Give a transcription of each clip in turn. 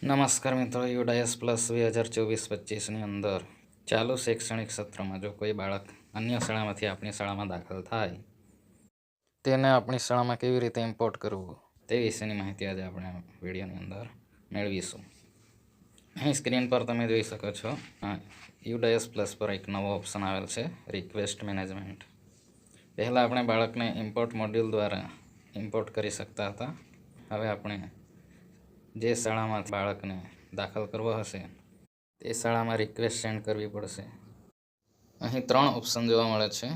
નમસ્કાર મિત્રો, UDISE plus 2024-25ની અંદર ચાલુ શૈક્ષણિક સત્રમાં જો કોઈ બાળક અન્ય શાળામાંથી આપણી શાળામાં દાખલ થાય, તેને આપણી શાળામાં કેવી રીતે ઇમ્પોર્ટ કરવું તે વિશેની માહિતી આજે આપણે વિડીયોની અંદર મેળવીશું. અહીં સ્ક્રીન પર તમે જોઈ શકો છો, યુડાયસ પ્લસ પર એક નવો ઓપ્શન આવેલ છે, રિક્વેસ્ટ મેનેજમેન્ટ. પહેલાં આપણે બાળકને ઇમ્પોર્ટ મોડ્યુલ દ્વારા ઇમ્પોર્ટ કરી શકતા હતા. હવે આપણે જે શાળામાં બાળકને દાખલ કરવો હશે તે શાળામાં રિક્વેસ્ટ સેન્ડ કરવી પડશે. અહીં 3 ઓપ્શન જોવા મળે છે.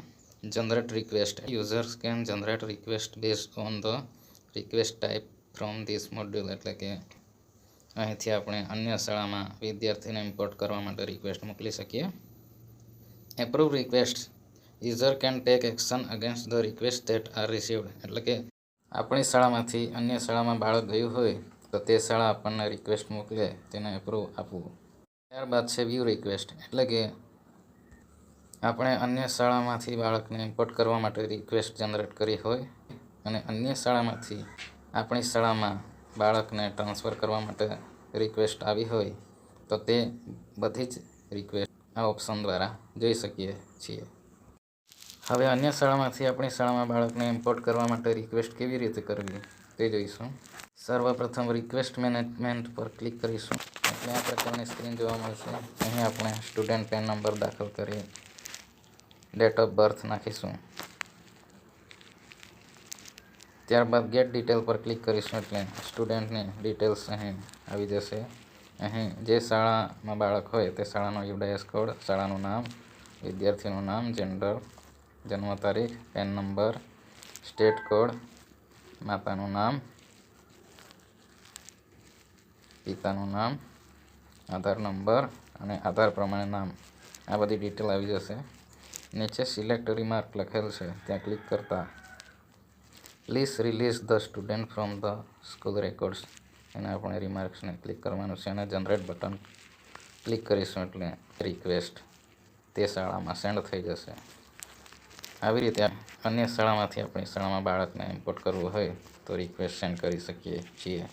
Generate request. Users can generate request based on the request type from this module. એટલે કે અહીંથી આપણે અન્ય શાળામાં વિદ્યાર્થીને ઇમ્પોર્ટ કરવા માટે રિક્વેસ્ટ મોકલી શકીએ. Approve request. User can take action against the request that are received. એટલે કે આપણી શાળામાંથી અન્ય શાળામાં બાળક ગયું હોય તો તે શાળા આપણને રિક્વેસ્ટ મોકલે તેને એપ્રુવ આપવું. ત્યારબાદ છે વ્યૂ રિક્વેસ્ટ. એટલે કે આપણે અન્ય શાળામાંથી બાળકને ઇમ્પોર્ટ કરવા માટે રિક્વેસ્ટ જનરેટ કરી હોય અને અન્ય શાળામાંથી આપણી શાળામાં બાળકને ટ્રાન્સફર કરવા માટે રિક્વેસ્ટ આવી હોય તો તે બધી જ રિક્વેસ્ટ આ ઓપ્શન દ્વારા જોઈ શકીએ છીએ. હવે અન્ય શાળામાંથી આપણી શાળામાં બાળકને ઇમ્પોર્ટ કરવા માટે રિક્વેસ્ટ કેવી રીતે કરવી તે જોઈશું. સર્વપ્રથમ રિક્વેસ્ટ મેનેજમેન્ટ પર ક્લિક કરીશું એટલે આ પ્રકારની સ્ક્રીન જોવા મળશે. અહીં આપણે સ્ટુડન્ટ પેન નંબર દાખલ કરી ડેટ ઓફ બર્થ નાખીશું. ત્યારબાદ ગેટ ડિટેલ પર ક્લિક કરીશું એટલે સ્ટુડન્ટની ડિટેલ્સ અહીં આવી જશે. અહીં જે શાળામાં બાળક હોય તે શાળાનો યુડાયસ કોડ, શાળાનું નામ, વિદ્યાર્થીનું નામ, જેન્ડર, જન્મ તારીખ, પેન નંબર, સ્ટેટ કોડ, માતાનું નામ, પિતાનું નામ, આધાર નંબર અને આધાર પ્રમાણે નામ, આ બધી ડિટેલ આવી જશે. નીચે સિલેક્ટ રિમાર્ક લખેલ છે ત્યાં ક્લિક કરતા please release the student from the school records એના આપણે રિમાર્ક્સને ક્લિક કરવાનું છે અને જનરેટ બટન ક્લિક કરીશું એટલે રિક્વેસ્ટ તે શાળામાં સેન્ડ થઈ જશે. આવી રીતે અન્ય શાળામાંથી આપણી શાળામાં બાળકને ઇમ્પોર્ટ કરવું હોય તો રિક્વેસ્ટ સેન્ડ કરી શકીએ છીએ.